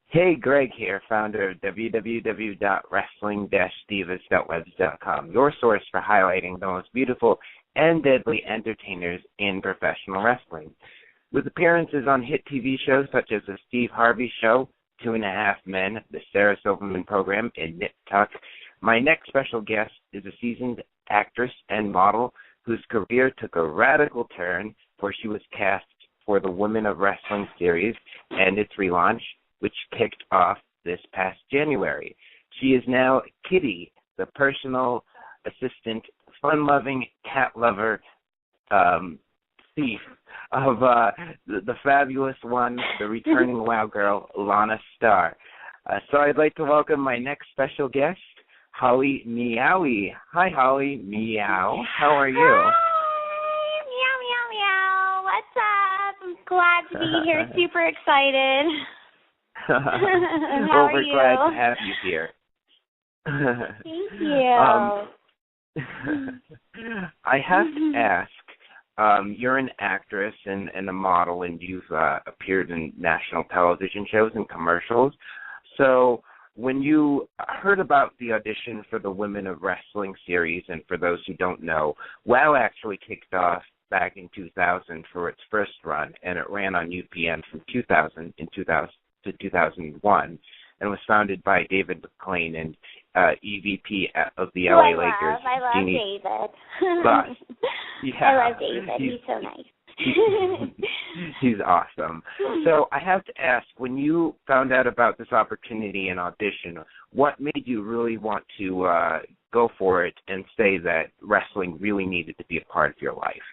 Hey, Greg here, founder of www.wrestling-divas.webs.com, your source for highlighting the most beautiful and deadly entertainers in professional wrestling. With appearances on hit TV shows such as The Steve Harvey Show, 2.5 Men, The Sarah Silverman Program, and Nip Tuck, my next special guest is a seasoned actress and model whose career took a radical turn, for she was cast for the Women of Wrestling series and its relaunch, which kicked off this past January. She is now Kitty, the personal assistant, fun-loving, cat lover, thief of the fabulous one, the returning WOW girl, Lana Star. So I'd like to welcome my next special guest, Holly Meowy. Hi, Holly. Meow. How are you? Hi. Meow, meow, meow. What's up? I'm glad to be here. Super excited. How we're glad to have you here. Thank you. I have to ask, you're an actress and a model, and you've appeared in national television shows and commercials. So when you heard about the audition for the Women of Wrestling series, and for those who don't know, WOW actually kicked off back in 2000 for its first run, and it ran on UPN from 2000 to 2001, and was founded by David McClain and EVP of the LA Lakers. I love Jeannie David. Yeah, I love David. He's so nice. He's awesome. So I have to ask, when you found out about this opportunity and audition, what made you really want to go for it and say that wrestling really needed to be a part of your life?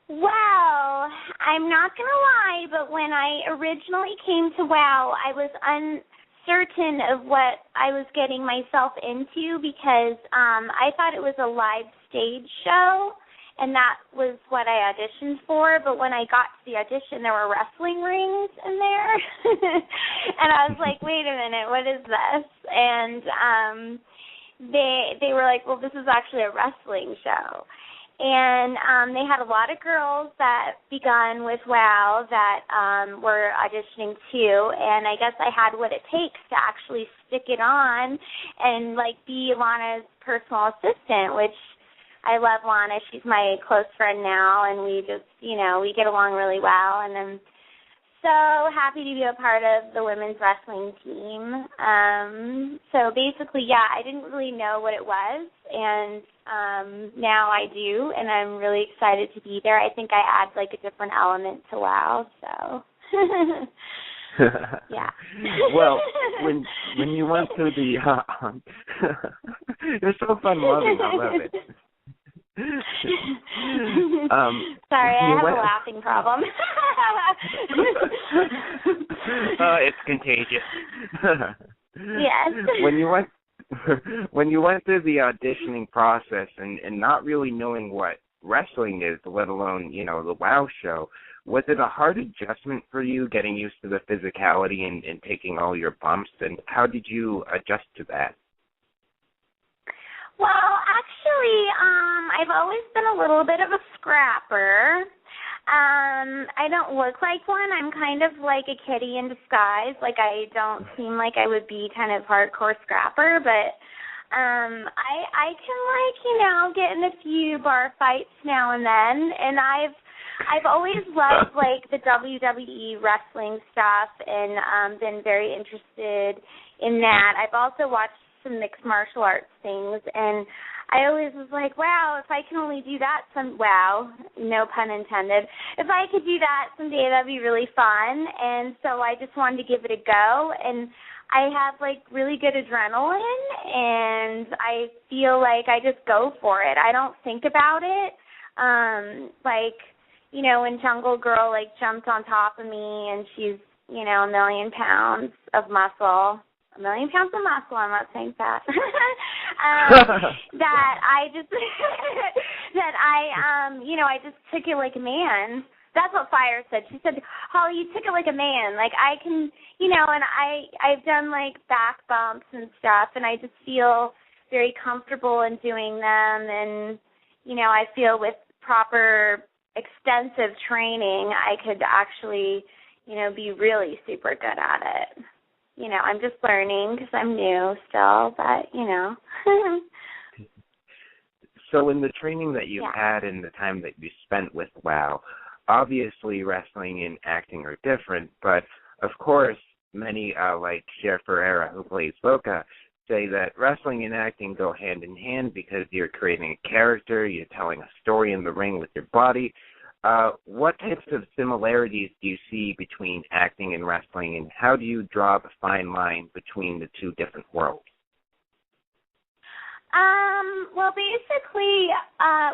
Well, I'm not going to lie, but when I originally came to WOW, I was uncertain of what I was getting myself into because I thought it was a live stage show, and that was what I auditioned for. But when I got to the audition, there were wrestling rings in there, and I was like, wait a minute, what is this? And they were like, well, this is actually a wrestling show. And they had a lot of girls that begun with WOW that were auditioning too, and I guess I had what it takes to actually stick it on and, like, be Lana's personal assistant, which I love Lana. She's my close friend now, and we just, we get along really well, and I'm so happy to be a part of the women's wrestling team. So basically, yeah, I didn't really know what it was, and now I do, and I'm really excited to be there. I think I add, like, a different element to WOW, so yeah. Well, when you went through the you're so fun loving, I love it. Sorry, I have a laughing problem. It's contagious. Yes. When you went through the auditioning process and not really knowing what wrestling is, let alone, the WOW show, was it a hard adjustment for you getting used to the physicality and taking all your bumps, and how did you adjust to that? Well, actually, I've always been a little bit of a scrapper. I don't look like one. I'm kind of like a kitty in disguise. Like, I don't seem like I would be kind of hardcore scrapper, but I can, like, get in a few bar fights now and then, and I've always loved, like, the WWE wrestling stuff and been very interested in that. I've also watched some mixed martial arts things, and I always was like, wow, if I can only do that wow, no pun intended, if I could do that someday, that'd be really fun. And so I just wanted to give it a go, and I have, like, really good adrenaline, and I feel like I just go for it. I don't think about it. When Jungle Girl, like, jumped on top of me, and she's, a million pounds of muscle. A million pounds of muscle, I'm not saying fat. That I just, I just took it like a man. That's what Fire said. She said, Holly, you took it like a man. Like, I can, and I've done, like, back bumps and stuff, and I just feel very comfortable in doing them. And, I feel with proper extensive training, I could actually, be really super good at it. I'm just learning because I'm new still, but. So in the training that you had and the time that you spent with WOW, obviously wrestling and acting are different, but of course many, like Cher Ferreira, who plays Boca, say that wrestling and acting go hand in hand because you're creating a character, you're telling a story in the ring with your body. What types of similarities do you see between acting and wrestling, and how do you draw the fine line between the two different worlds? Well, basically,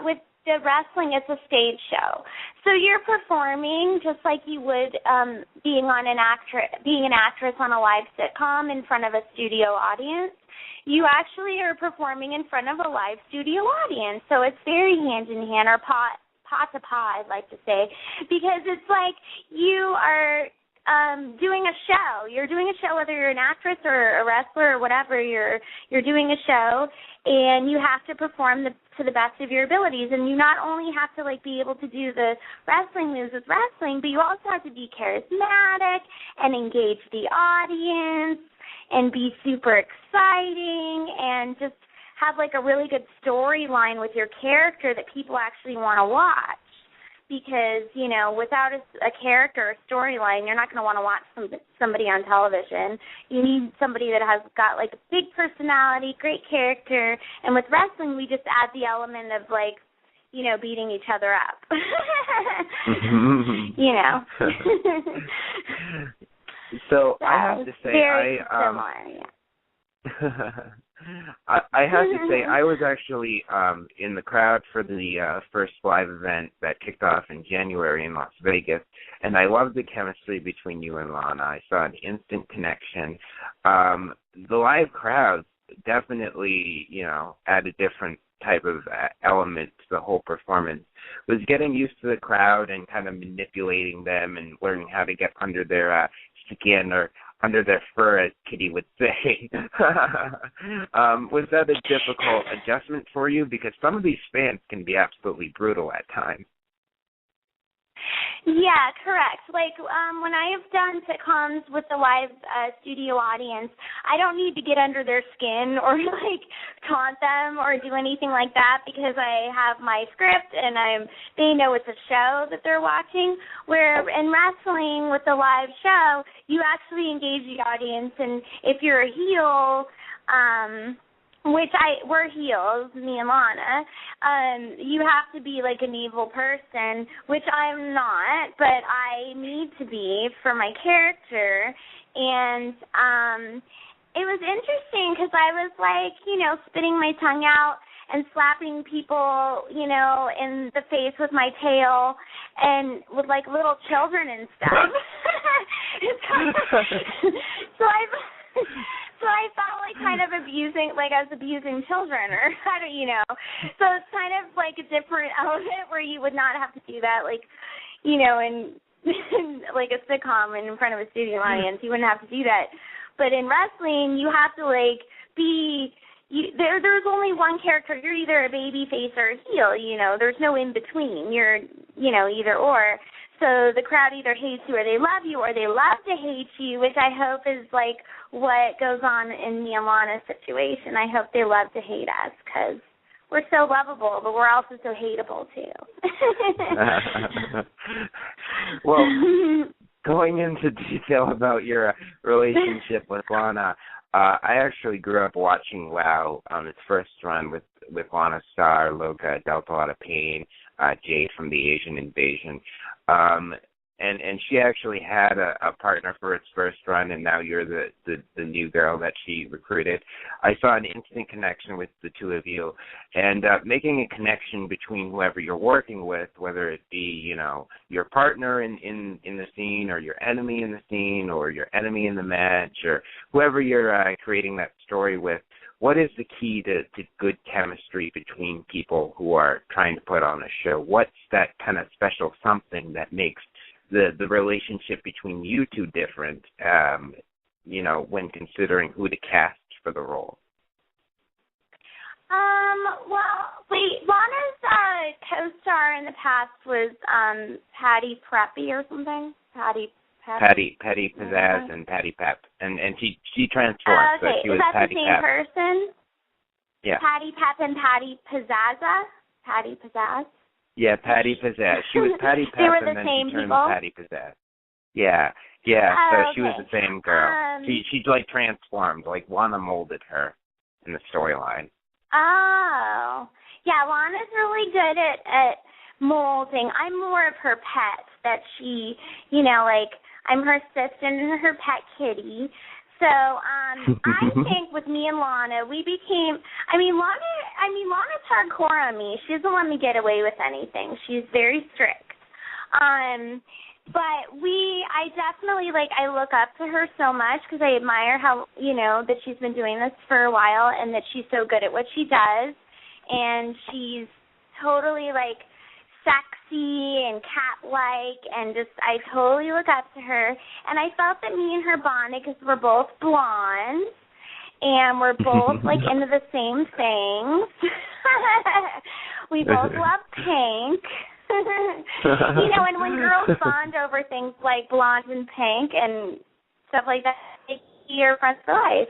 with the wrestling, it's a stage show. So you're performing just like you would being an actress on a live sitcom in front of a studio audience. You actually are performing in front of a live studio audience. So it's very hand in hand, or paw to paw, I'd like to say, because it's like you are doing a show. You're doing a show, whether you're an actress or a wrestler or whatever. You're doing a show, and you have to perform to the best of your abilities. And you not only have to be able to do the wrestling moves with wrestling, but you also have to be charismatic and engage the audience and be super exciting and just have a really good storyline with your character that people actually want to watch. Because, without a character or storyline, you're not going to want to watch somebody on television. You need somebody that has got, a big personality, great character. And with wrestling, we just add the element of, beating each other up. So I have to say, very similar, I have to say, I was actually in the crowd for the first live event that kicked off in January in Las Vegas, and I loved the chemistry between you and Lana. I saw an instant connection. The live crowd definitely, add a different type of element to the whole performance. Was getting used to the crowd and kind of manipulating them and learning how to get under their skin or under their fur, as Kitty would say. Was that a difficult adjustment for you? Because some of these fans can be absolutely brutal at times. Yeah, correct. When I have done sitcoms with the live studio audience, I don't need to get under their skin or taunt them or do anything like that because I have my script and they know it's a show that they're watching. Where in wrestling with the live show, you actually engage the audience, and if you're a heel, we're heels, me and Lana, you have to be an evil person, which I'm not, but I need to be for my character. And it was interesting because I was spitting my tongue out and slapping people, in the face with my tail and with little children and stuff. So I felt kind of abusing, I was abusing children, or I don't, So it's kind of a different element where you would not have to do that, in a sitcom and in front of a studio audience. You wouldn't have to do that. But in wrestling, you have to there's only one character. You're either a baby face or a heel. There's no in between. You're either or. So the crowd either hates you or they love you, or they love to hate you, which I hope is what goes on in me and Lana's situation. I hope they love to hate us because we're so lovable, but we're also so hateable too. Well, going into detail about your relationship with Lana, I actually grew up watching WOW on its first run with Lana Star, Lucha, Dealt a Lot of Pain, Jade from the Asian Invasion. And she actually had a partner for its first run, and now you're the new girl that she recruited. I saw an instant connection with the two of you, and making a connection between whoever you're working with, whether it be, your partner in the scene, or your enemy in the scene, or your enemy in the match, or whoever you're creating that story with. What is the key to good chemistry between people who are trying to put on a show? What's that kind of special something that makes the relationship between you two different, when considering who to cast for the role? Lana's co-star in the past was Patty Preppy or something. Patty Patty Pizzazz and Patty Pep, and she transformed. Okay, so she was is that Patty the same Pep. person? Yeah. Patty Pep and Patty Pizzazza? Patty Pizzazz? Yeah, Patty Pizzazz. She was Patty Pep, they were and the then same she turned people? to Patty Pizzazz. Yeah. So Oh, she was the same girl. She like transformed, like Lana molded her in the storyline. Oh. Yeah, Lana's really good at molding. I'm more of her pet, that she, like, I'm her assistant and her pet kitty. So, I think with me and Lana, we became, Lana's hardcore on me. She doesn't let me get away with anything. She's very strict. But I definitely, I look up to her so much because I admire how, that she's been doing this for a while and that she's so good at what she does. And she's totally, sexy and cat-like, and I totally look up to her. And I felt that me and her bonded because we're both blonde, and we're both, into the same things. We both love pink. And when girls bond over things like blonde and pink and stuff like that, they are friends for life.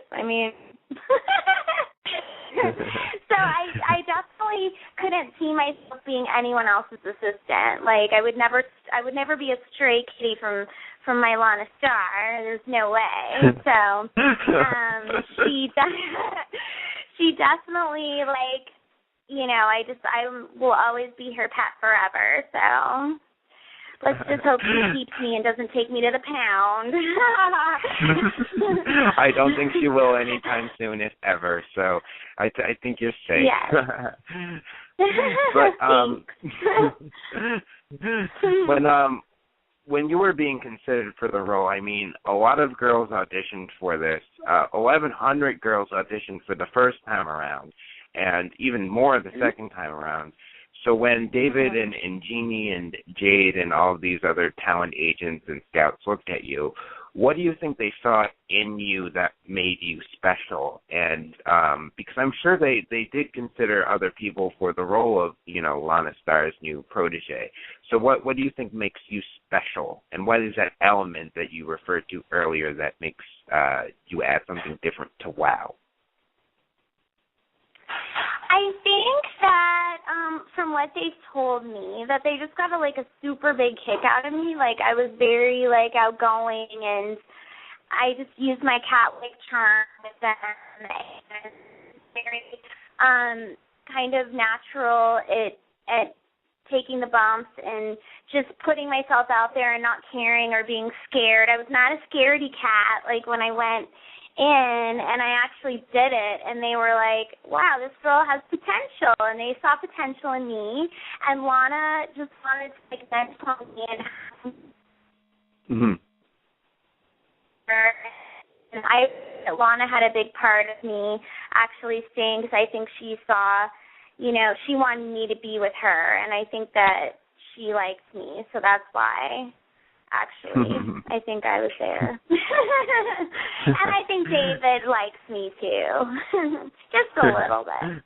So I definitely couldn't see myself being anyone else's assistant. I would never be a stray kitty from my Lana Star. There's no way. So she definitely I will always be her pet forever. So let's just hope she keeps me and doesn't take me to the pound. I don't think she will anytime soon, if ever. So I think you're safe. Yes. But when you were being considered for the role, a lot of girls auditioned for this. 1,100 girls auditioned for the first time around, and even more the second time around. So when David and Jeannie and Jade and all of these other talent agents and scouts looked at you, what do you think they saw in you that made you special? And because I'm sure they did consider other people for the role of, Lana Star's new protege. So what do you think makes you special? And what is that element that you referred to earlier that makes you add something different to WOW? I think that from what they told me, that they just got a super big kick out of me. I was very outgoing, and I just used my cat-like charm with them, and very kind of natural at taking the bumps and just putting myself out there and not caring or being scared. I was not a scaredy cat when I went in, and I actually did it, and they were like, wow, this girl has potential, and they saw potential in me, and Lana just wanted to vent on me, and Lana had a big part of me actually staying, because I think she saw, she wanted me to be with her, and I think that she likes me, so that's why. Actually, I think I was there. And I think David likes me too. Just a little bit.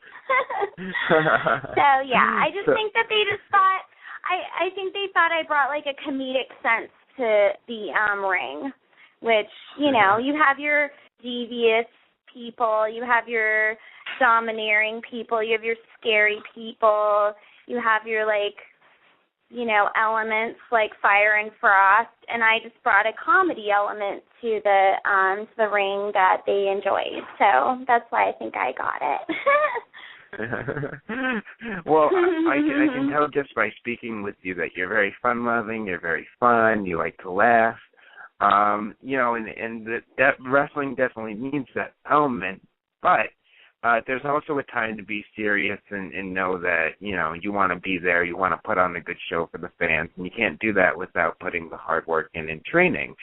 So, yeah, I just think that they just thought, I think they thought I brought a comedic sense to the ring, which, you have your devious people, you have your domineering people, you have your scary people, you have your, elements like fire and frost, and I just brought a comedy element to the ring that they enjoyed. So that's why I think I got it. Well, I can tell just by speaking with you that you're very fun-loving, you're very fun, you like to laugh, and that wrestling definitely needs that element, but there's also a time to be serious and know that, you want to be there, you want to put on a good show for the fans, and you can't do that without putting the hard work in and training.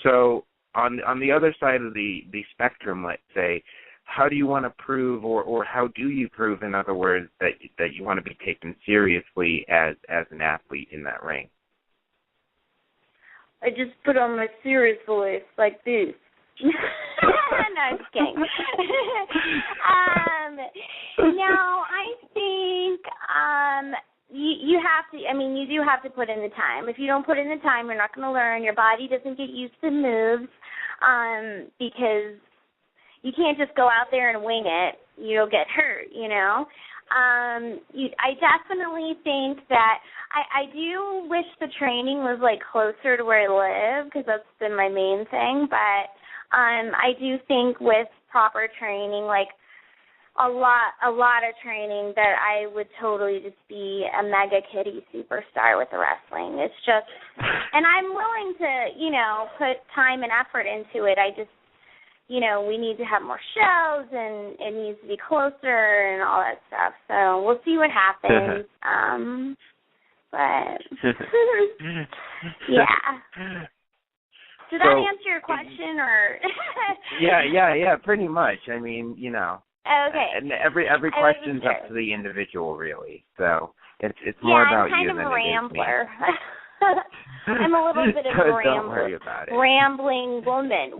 So on the other side of the spectrum, let's say, how do you want to prove, or how do you prove, in other words, that you want to be taken seriously as an athlete in that ring? I just put on my serious voice like this. No, I'm just kidding. No, I think you have to, I mean, you do have to put in the time. If you don't put in the time, you're not going to learn. Your body doesn't get used to moves because you can't just go out there and wing it. You'll get hurt, you know. I definitely think that I do wish the training was, like, closer to where I live because that's been my main thing. But I do think with proper training, like, a lot of training, that I would totally just be a mega kitty superstar with the wrestling. It's just, and I'm willing to, you know, put time and effort into it. I just, you know, we need to have more shows, and it needs to be closer and all that stuff. So we'll see what happens. But yeah. Did that answer your question, or? yeah, pretty much. I mean, you know. Okay. And every question's up to the individual, really. So it's more about you than it is me. Yeah, I'm kind of a rambler. I'm a little bit of a rambler. Don't worry about it. Rambling woman,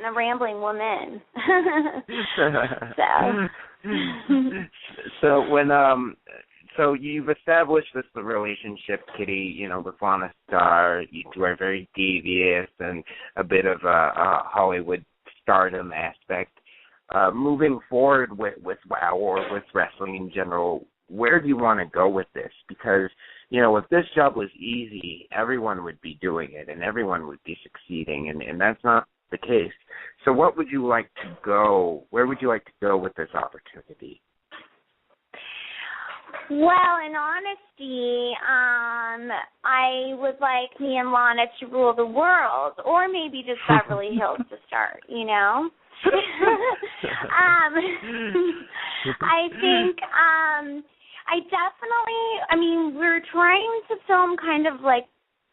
a rambling woman. So you've established this relationship, Kitty, you know, with Lana Star. You two are very devious and a bit of a Hollywood stardom aspect. Moving forward with WOW or with wrestling in general, where do you want to go with this? Because, you know, if this job was easy, everyone would be doing it and everyone would be succeeding, and that's not the case. So where would you like to go with this opportunity? Well, in honesty, I would like me and Lana to rule the world, or maybe just Beverly Hills to start, you know? I think I definitely, I mean, we're trying to film kind of like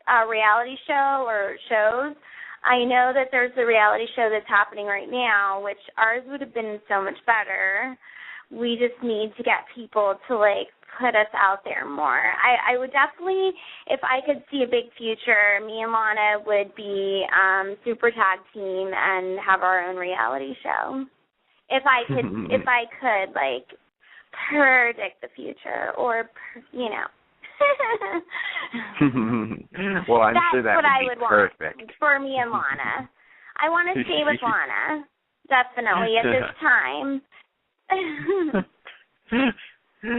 a reality show or shows. I know that there's a reality show that's happening right now, which ours would have been so much better. We just need to get people to, like, put us out there more. I would definitely, if I could see a big future, me and Lana would be super tag team and have our own reality show. If I could, like, predict the future, or, you know. Well, I'm sure that would be perfect. Want for me and Lana. I want to stay with Lana, definitely, at this time. So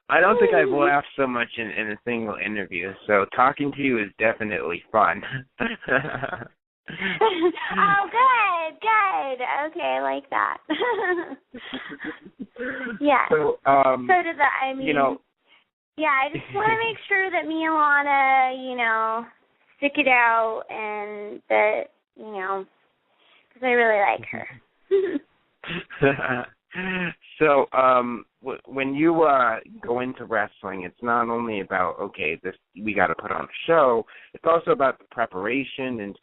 I don't think I've laughed so much in a single interview, so talking to you is definitely fun. Oh, good. Okay, I like that. Yeah. So does that, I mean, you know, yeah, I just want to make sure that me and Lana, you know, stick it out, and that, you know, because I really like her. So, when you go into wrestling, it's not only about, okay, we got to put on a show. It's also about the preparation, and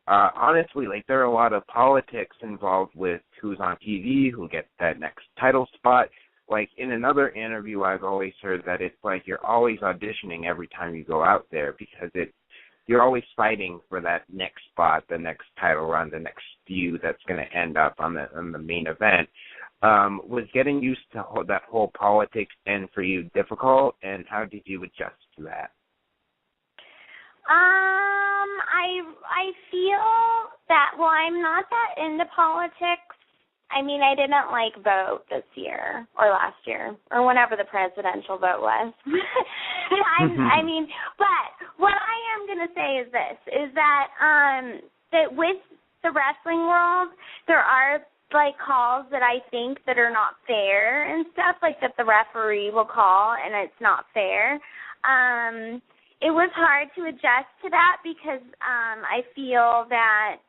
honestly, like, there are a lot of politics involved with who's on TV, who gets that next title spot. Like, in another interview, I've always heard that it's like you're always auditioning every time you go out there, because you're always fighting for that next spot, the next title run, the next feud that's going to end up on the main event. Was getting used to that whole politics and for you difficult, and how did you adjust to that? I feel that, well, I'm not that into politics. I mean, I didn't, like, vote this year or last year or whenever the presidential vote was. I mean, but what I am going to say is this, is that that with the wrestling world, there are, like, calls that I think that are not fair and stuff, like that the referee will call and it's not fair. It was hard to adjust to that because I feel that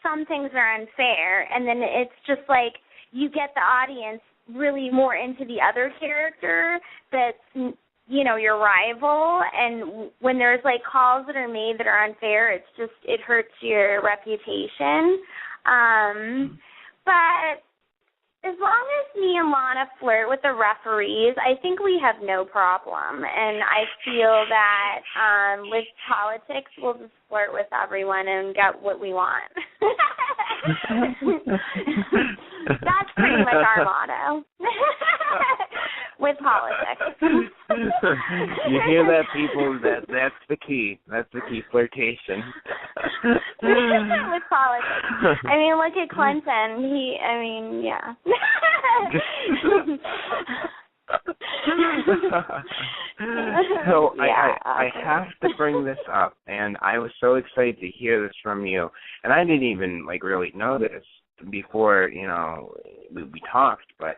some things are unfair, and then it's just like you get the audience really more into the other character that's, you know, your rival, and when there's, like, calls that are made that are unfair, it hurts your reputation. But as long as me and Lana flirt with the referees, I think we have no problem. And I feel that with politics, we'll just flirt with everyone and get what we want. That's pretty much our motto. With with politics. You hear that, people? That's the key. That's the key, flirtation. With politics. I mean, look at Clinton. Yeah. So yeah, I have to bring this up, and I was so excited to hear this from you, and I didn't even really know this before we talked, but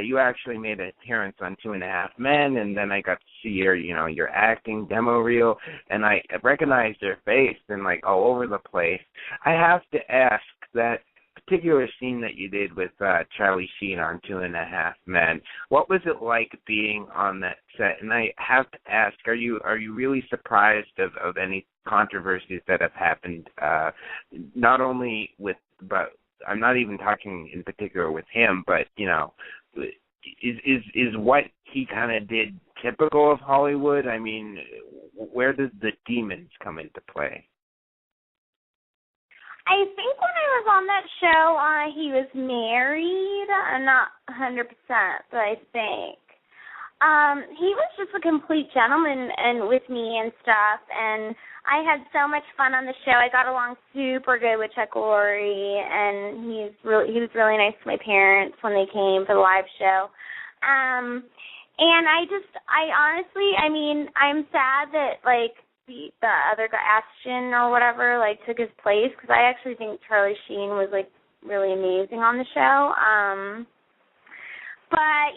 you actually made an appearance on 2.5 Men, and then I got to see your acting demo reel, and I recognized your face and all over the place. I have to ask, that particular scene that you did with Charlie Sheen on 2.5 Men, what was it like being on that set? And I have to ask, are you really surprised of any controversies that have happened, not only but I'm not even talking in particular with him, but is what he kind of did typical of Hollywood? I mean, where does the demons come into play? I think when I was on that show, he was married. I'm not 100%, but I think. He was just a complete gentleman and with me and stuff, and I had so much fun on the show. I got along super good with Chuck Lorre, and he was really nice to my parents when they came for the live show. And I honestly, I'm sad that the other guy, Ashton or whatever, took his place, because I actually think Charlie Sheen was really amazing on the show. But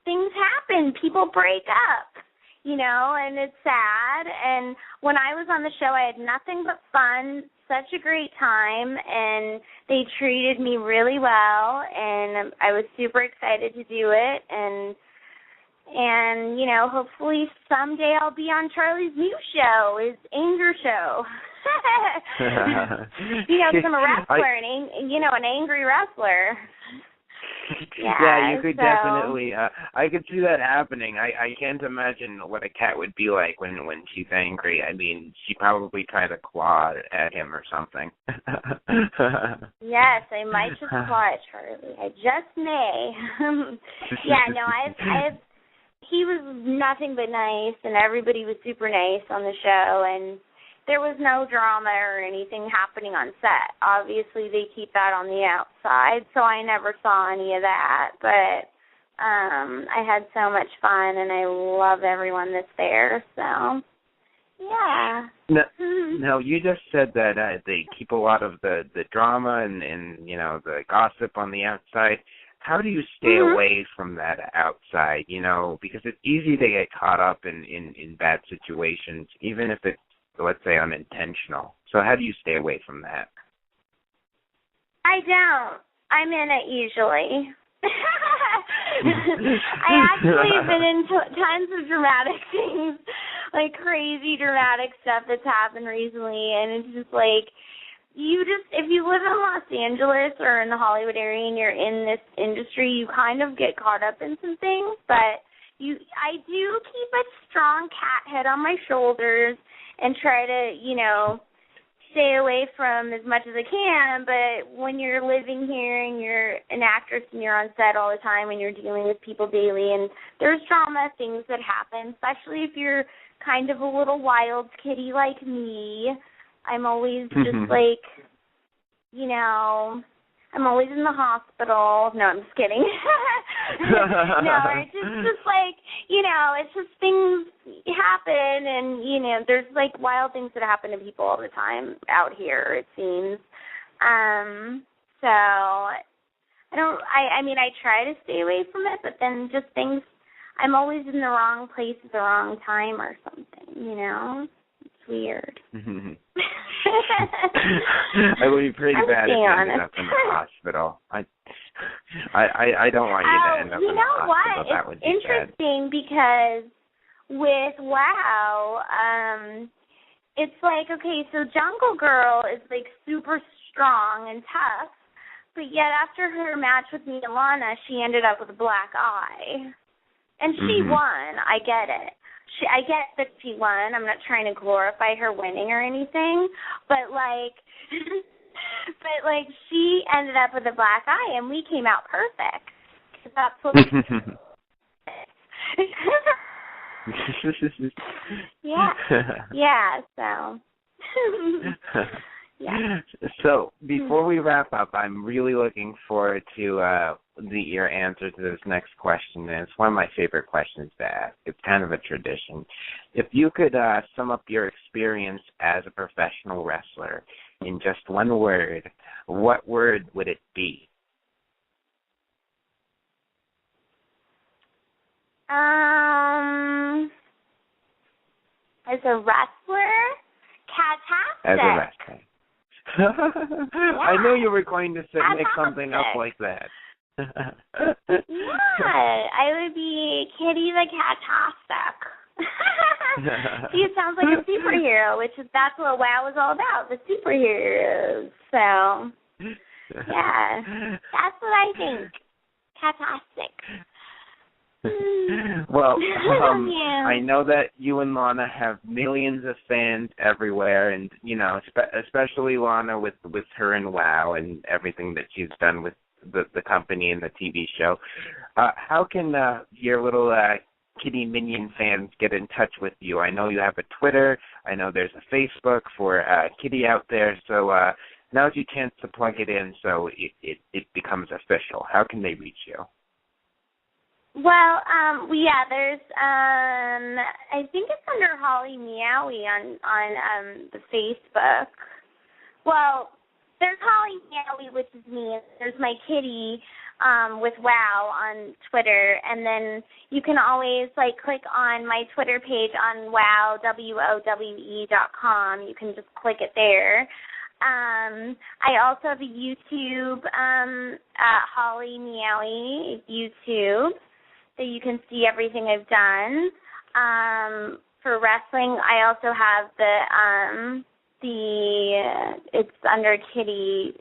things happen. People break up, and it's sad. And when I was on the show, I had nothing but fun, such a great time, and they treated me really well, and I was super excited to do it. And hopefully someday I'll be on Charlie's new show, his anger show. Because I'm a wrestler, an angry wrestler. Yeah, you could definitely. I could see that happening. I can't imagine what a cat would be like when she's angry. I mean, she probably tried to claw at him or something. Yes, I might just claw at Charlie. I just may. Yeah, no, I've. He was nothing but nice, and everybody was super nice on the show, and there was no drama or anything happening on set. Obviously, they keep that on the outside, so I never saw any of that. But I had so much fun, and I love everyone that's there. So, yeah. No, you just said that they keep a lot of the drama and the gossip on the outside. How do you stay away from that outside? Because it's easy to get caught up in bad situations, even if it's, let's say, unintentional. So how do you stay away from that? I don't. I'm in it usually. I actually have been in tons of dramatic things, crazy dramatic stuff that's happened recently, and it's just if you live in Los Angeles or in the Hollywood area and you're in this industry, you kind of get caught up in some things, but I do keep a strong cat head on my shoulders and try to, stay away from as much as I can. But when you're living here and you're an actress and you're on set all the time and you're dealing with people daily, and there's drama, things that happen, especially if you're kind of a little wild kitty like me. I'm always just I'm always in the hospital. No, I'm just kidding. No, it's just it's just things happen, and there's wild things that happen to people all the time out here, it seems. So I try to stay away from it, but then just things, I'm always in the wrong place at the wrong time or something, It's weird. It would be pretty bad if you ended up in the hospital. I don't want you to end up in the hospital. What? That would be interesting bad. Because with WOW, it's okay, so Jungle Girl is super strong and tough, but yet after her match with me and Lana, she ended up with a black eye. And she won. I get it. I get that she won. I'm not trying to glorify her winning or anything, but she ended up with a black eye, and we came out perfect. That's what. Yeah, so. Yeah. So before we wrap up, I'm really looking forward to your answer to this next question, and it's one of my favorite questions to ask. It's kind of a tradition. If you could sum up your experience as a professional wrestler in just one word, what word would it be? As a wrestler, catastic. As a wrestler. I knew you were going to make something up like that. Yeah, I would be Kitty the Catastic. See, it sounds like a superhero, that's what WoW is all about, the superheroes. So, yeah, that's what I think. Catastic. Well, I know that you and Lana have millions of fans everywhere, and especially Lana with her and WoW and everything that she's done with the company and the TV show. How can your little Kitty Minion fans get in touch with you? I know you have a Twitter. I know there's a Facebook for Kitty out there. So now's your chance to plug it in so it becomes official. How can they reach you? Well, there's I think it's under Holly Meowy on the Facebook. Well, there's Holly Meowy, which is me, and there's my kitty with WoW on Twitter, and then you can always click on my Twitter page on WoW, WOWE.com. You can just click it there. I also have a YouTube, Holly Meowy YouTube, so you can see everything I've done. For wrestling, I also have it's under Kitty.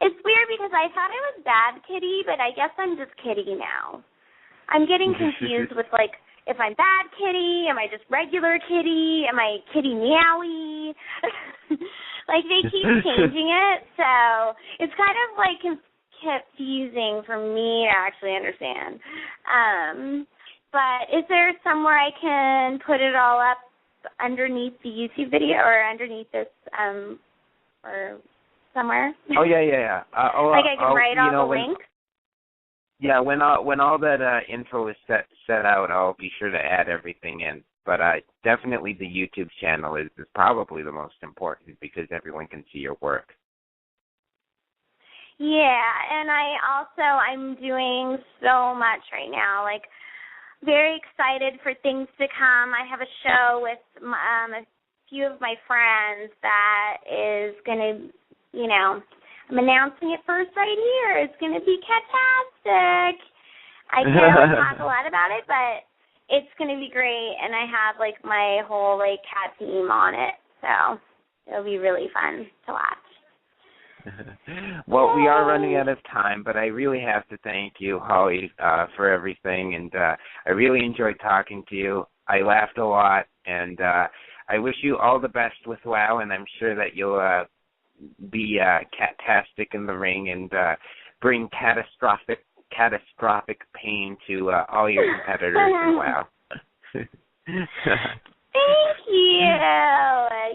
It's weird because I thought I was Bad Kitty, but I guess I'm just Kitty now. I'm getting confused with if I'm Bad Kitty, am I just regular Kitty, am I Kitty Meowy? They keep changing it, so it's kind of confusing for me to actually understand. But is there somewhere I can put it all up underneath the YouTube video or underneath this or somewhere? Oh yeah. I can write all the links? Yeah, when all that info is set out, I'll be sure to add everything in. But definitely the YouTube channel is probably the most important because everyone can see your work. Yeah, and I'm doing so much right now. Very excited for things to come. I have a show with a few of my friends that is going to, I'm announcing it first right here. It's going to be catastic. I can't really talk a lot about it, but it's going to be great, and I have my whole cat team on it, so it'll be really fun to watch. Well, we are running out of time, but I really have to thank you, Holly, for everything, and I really enjoyed talking to you. I laughed a lot, and I wish you all the best with WoW, and I'm sure that you'll be catastic in the ring and bring catastrophic pain to all your competitors in WoW. Thank you.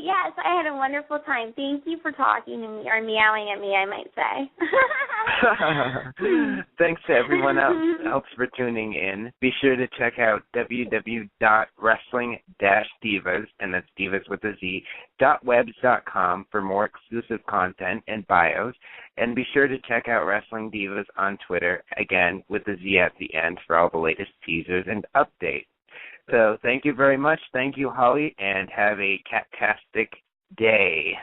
Yes, I had a wonderful time. Thank you for talking to me, or meowing at me, I might say. Thanks to everyone else for tuning in. Be sure to check out www.wrestling-divas, and that's divas with a Z, .webs.com for more exclusive content and bios. And be sure to check out Wrestling Divas on Twitter, again, with the Z at the end for all the latest teasers and updates. So thank you very much. Thank you, Holly, and have a catastic day.